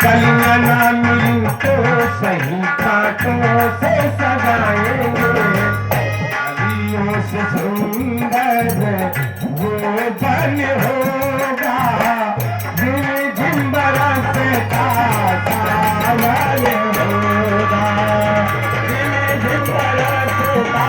कलियां ना मिली तो सही कांटों से सजाएंगे, कलियों से सुंदर वो बन होगा, झिम झिम बरसता सावन होगा, झिम झिम बरसता।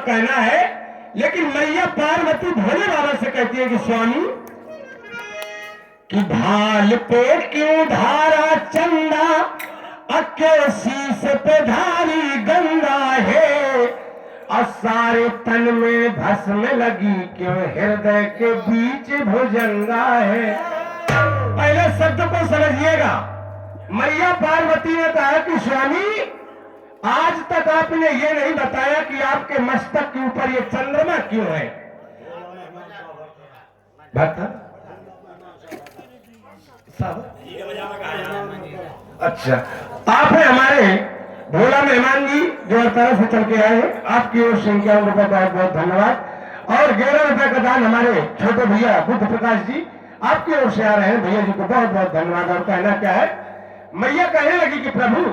कहना है, लेकिन मैया पार्वती भोले बाबा से कहती है कि स्वामी कि भाल पे क्यों धारा चंदा, अक्के शीश पे धारी गंगा है, और सारे तन में भस्म लगी क्यों हृदय के बीच भुजंगा है। पहले शब्द को समझिएगा। मैया पार्वती ने कहा कि स्वामी आज तक आपने ये नहीं बताया कि आपके मस्तक के ऊपर ये चंद्रमा क्यों है। बता अच्छा, आप है हमारे भोला मेहमान जी जो हर तरह से चल के आए हैं, आपकी ओर से इनके रुपए बहुत बहुत धन्यवाद। और 11 रुपए का दान हमारे छोटे भैया बुद्ध प्रकाश जी आपकी ओर से आ रहे हैं, भैया जी को बहुत बहुत धन्यवाद। और कहना क्या है, मैया कहने लगी कि प्रभु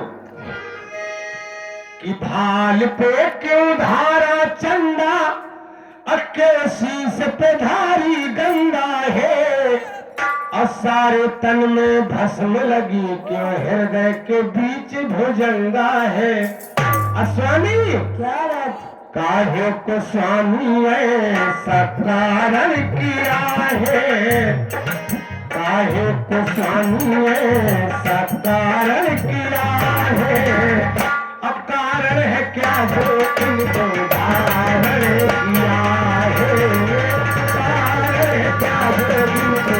कि भाल पे क्यों धारा चंदा, अक्के शीश पे धारी गंगा है, और सारे तन में भस्म लगी क्यों हृदय के बीच भुजंगा है। स्वामी क्या बात, काहे को स्वामी ऐसा कारण किया है, काहे को स्वामी ऐसा कारण किया है, अब कारण है क्या जो इनको धारण किया है, कारण है क्या जो इनको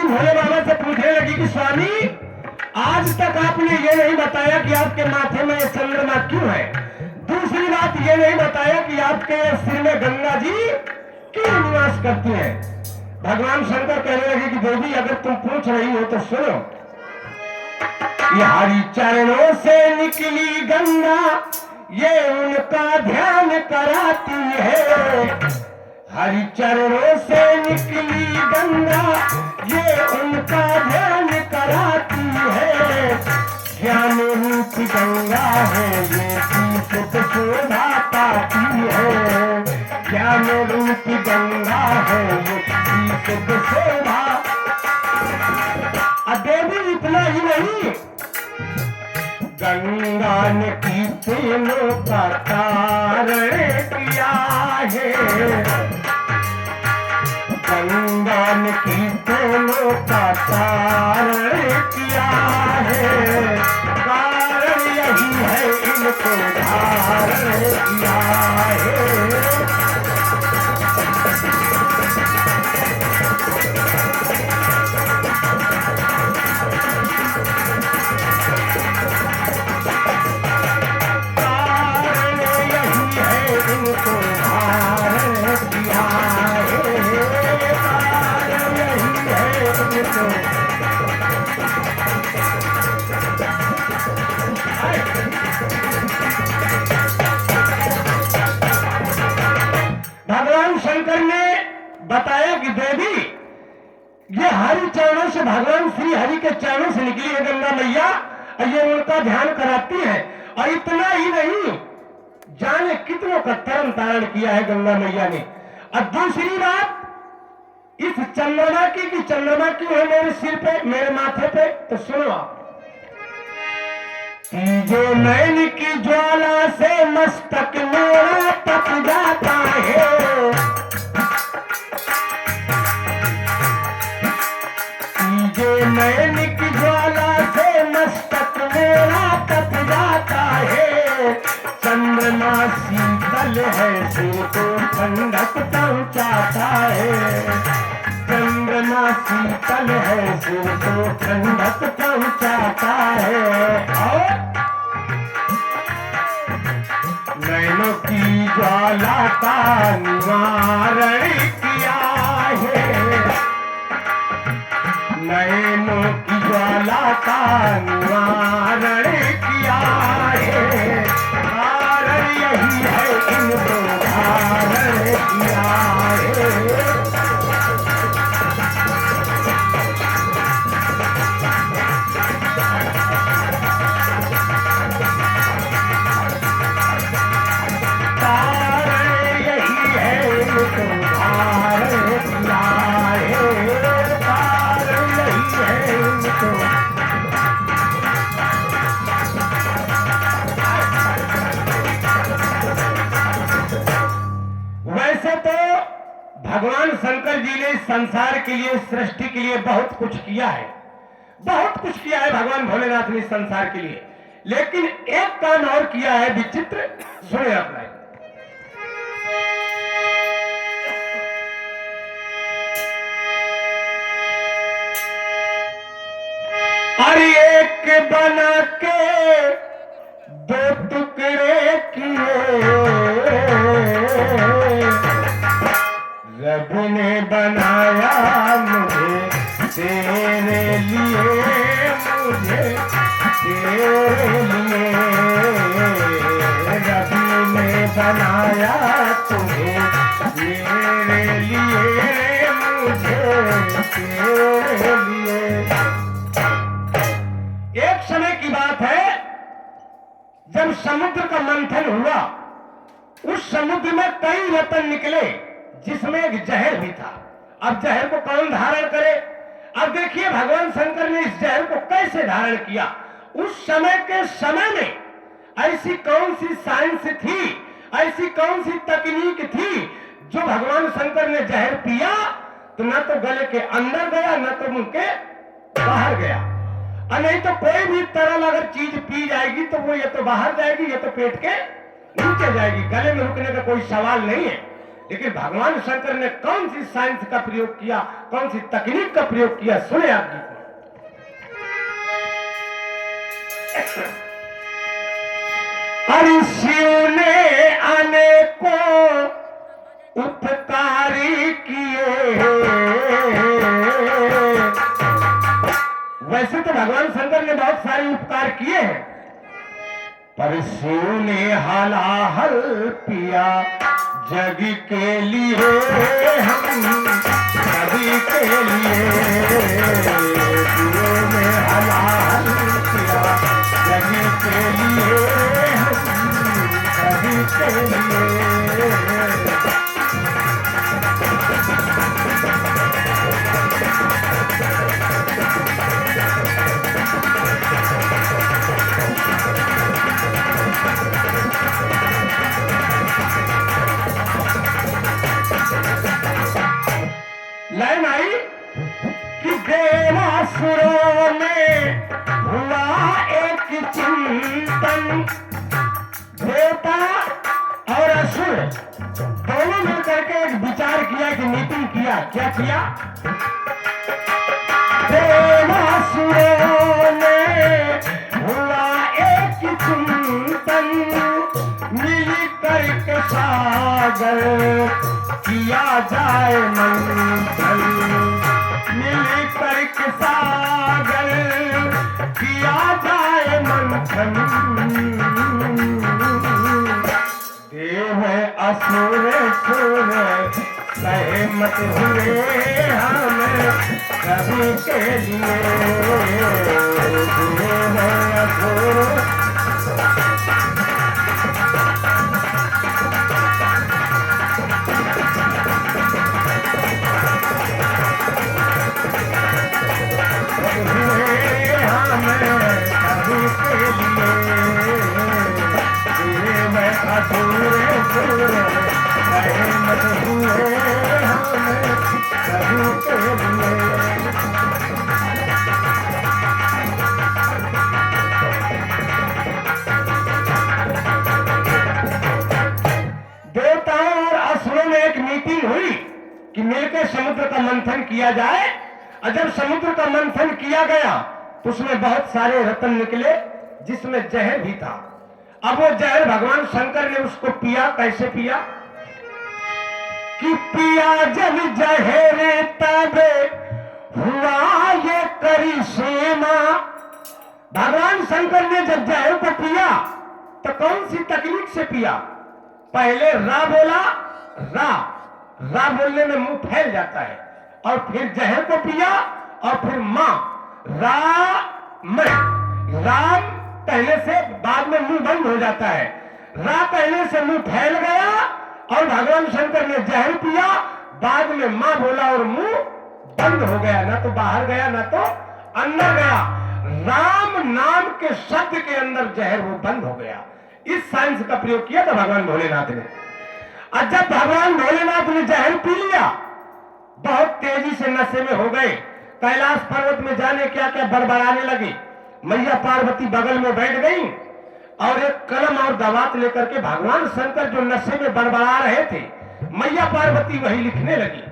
भोले बाबा से पूछने लगी कि स्वामी आज तक आपने ये नहीं बताया कि आपके माथे में ये चंद्रमा क्यों है। दूसरी बात ये नहीं बताया कि आपके सिर में गंगा जी क्यों निवास करती हैं। भगवान शंकर कहने लगे कि देवी अगर तुम पूछ रही हो तो सुनो, ये हरि चरणों से निकली गंगा ये उनका ध्यान कराती है, हरि चरणों से निकली गंगा ये उनका ध्यान कराती है, ज्ञान रूप गंगा है ये शीश शोभा पाती है, ज्ञान रूप गंगा है ये शीश शोभा। देवी इतना ही नहीं, गंगा ने की तीनों का तारण किया है, गंगा ने की तीनों का तारण किया है, कारण यही है इनको धारण किया है। भगवान शंकर ने बताया कि देवी ये हरि चरणों से, भगवान श्री हरि के चरणों से निकली है गंगा मैया, और ये उनका ध्यान कराती है। और इतना ही नहीं, जाने कितनों का तरन तारण किया है गंगा मैया ने। और दूसरी बात इस चंद्रमा की कि चंद्रमा क्यों है मेरे सिर पे, मेरे माथे पे, तो सुनो आप, जो नैन की ज्वाला से मस्तक मेरा तप जाता है, नयन की ज्वाला से मस्तक मेरा तप जाता है। चंद्रमा शीतल है, सिर को ठंडक पहुंचाता है। चंद्रमा शीतल है, सिर को ठंडक पहुंचाता है। और नैनों की ज्वाला का निवारण किया है। नैनों की ज्वाला का निवारण किया है। कारण यही है इनको धारण किया है। वैसे तो भगवान शंकर जी ने इस संसार के लिए, सृष्टि के लिए बहुत कुछ किया है, बहुत कुछ किया है भगवान भोलेनाथ ने इस संसार के लिए। लेकिन एक काम और किया है विचित्र, सुने अपना। अरे एक बना के दो टुकड़े किए, रब ने बनाया मुझे तेरे लिए, मुझे तेरे लिए। रब ने बनाया तुम्हें मेरे लिए, मुझे तेरे लिए। एक समय की बात है जब समुद्र का मंथन हुआ, उस समुद्र में कई रत्न निकले जिसमें एक जहर भी था। अब जहर को कौन धारण करे? अब देखिए भगवान शंकर ने इस जहर को कैसे धारण किया। उस समय के समय में ऐसी कौन सी साइंस थी, ऐसी कौन सी तकनीक थी जो भगवान शंकर ने जहर पिया तो न तो गले के अंदर गया न तो मुंह के बाहर गया। और नहीं तो कोई भी तरल अगर चीज पी जाएगी तो वो ये तो बाहर जाएगी, ये तो पेट के नीचे जाएगी, गले में रुकने का कोई सवाल नहीं है। लेकिन भगवान शंकर ने कौन सी साइंस का प्रयोग किया, कौन सी तकनीक का प्रयोग किया, सुने आप जी। अरे शिव ने अनेकों उपकारी किए। वैसे तो भगवान शंकर ने बहुत सारे उपकार किए हैं, पर शिव ने हलाहल पिया जग के लिए, हम सभी के लिए। शिव ने हलाहल पिया जग के लिए, हम सभी के लिए। लाइन आई कि देवासुरों में हुआ एक चिंतन। देवता और असुर दोनों मिलकर के एक विचार किया, कि मीटिंग किया। क्या किया? देवासुरों में हुआ एक चिंतन, मिल करके सागर किया जाए मंथन। मिल करके सागर किया जाए मंथन। देव असुर सुर सहमत हुए, हम सभी के लिए। देव असुर मंथन किया जाए। और जब समुद्र का मंथन किया गया तो उसमें बहुत सारे रत्न निकले, जिसमें जहर भी था। अब वो जहर भगवान शंकर ने उसको पिया। कैसे पिया? कि पिया जब जहर तब हुआ ये करिश्मा। भगवान शंकर ने जब जहर को पिया तो कौन सी तकलीफ से पिया? पहले रा बोला, रा बोलने में मुंह फैल जाता है, और फिर जहर को पिया, और फिर मां राम कहने से बाद में मुंह बंद हो जाता है। रा कहने से मुंह फैल गया और भगवान शंकर ने जहर पिया, बाद में मां बोला और मुंह बंद हो गया, ना तो बाहर गया ना तो अंदर गया। राम नाम के शब्द के अंदर जहर वो बंद हो गया। इस साइंस का प्रयोग किया था भगवान भोलेनाथ ने। और जब भगवान भोलेनाथ ने जहर पी लिया, बहुत तेजी से नशे में हो गए। कैलाश पर्वत में जाने क्या क्या बड़बड़ाने लगी। मैया पार्वती बगल में बैठ गई और एक कलम और दवात लेकर के भगवान शंकर जो नशे में बड़बड़ा रहे थे, मैया पार्वती वही लिखने लगी।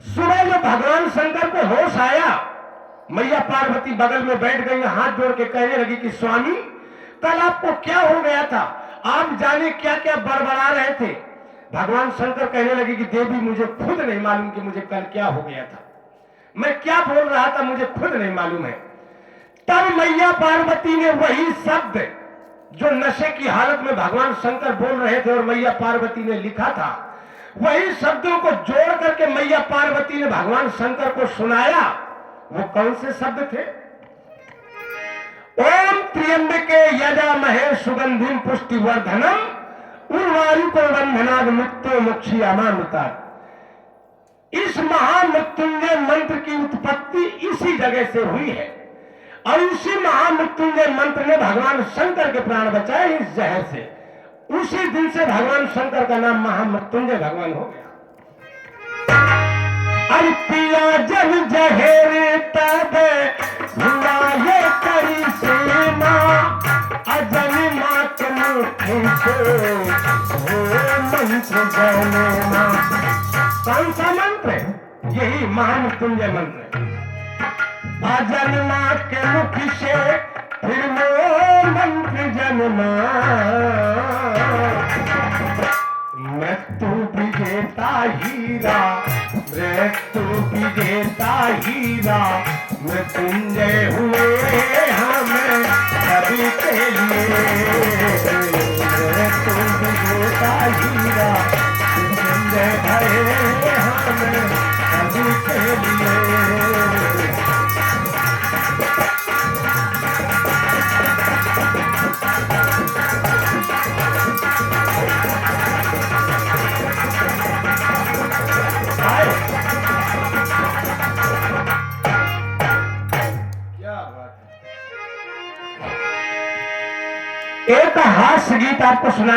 सुबह जब भगवान शंकर को होश आया, मैया पार्वती बगल में बैठ गई, हाथ जोड़ के कहने लगी कि स्वामी, कल आपको क्या हो गया था? आप जाने क्या क्या बड़बड़ा रहे थे। भगवान शंकर कहने लगे कि देवी, मुझे खुद नहीं मालूम कि मुझे कल क्या हो गया था। मैं क्या बोल रहा था मुझे खुद नहीं मालूम है। तब मैया पार्वती ने वही शब्द जो नशे की हालत में भगवान शंकर बोल रहे थे और मैया पार्वती ने लिखा था, वही शब्दों को जोड़ करके मैया पार्वती ने भगवान शंकर को सुनाया। वो कौन से शब्द थे? ओम त्र्यंबके यजामहे सुगंधिम पुष्टिवर्धनम उर्वारुको बंधनाद मुक्तो मोक्षयमामृता। इस महामृत्युंजय मंत्र की उत्पत्ति इसी जगह से हुई है, और इसी महामृत्युंजय मंत्र ने भगवान शंकर के प्राण बचाए इस जहर से। उसी दिन से भगवान शंकर का नाम महामृत्युंजय भगवान हो गया। अरे पिया जब जहर तब हुआ ये करिश्मा, अजन माँ के मुट्ठी से हो मंत्र जनेमा। कौन सा मंत्र? यही महामृत्युंजय मंत्र। अजन माँ के मुख से फिर वो मंत्र जन्मा। मृत्यु विजेता हीरा, मृत्यु विजेता हीरा, मृत्युंजय हुए हमें सभी के लिए। मृत्यु विजेता हीरा, मृत्युंजय भये हमें सभी के लिए। एक हास्य गीत आपको सुना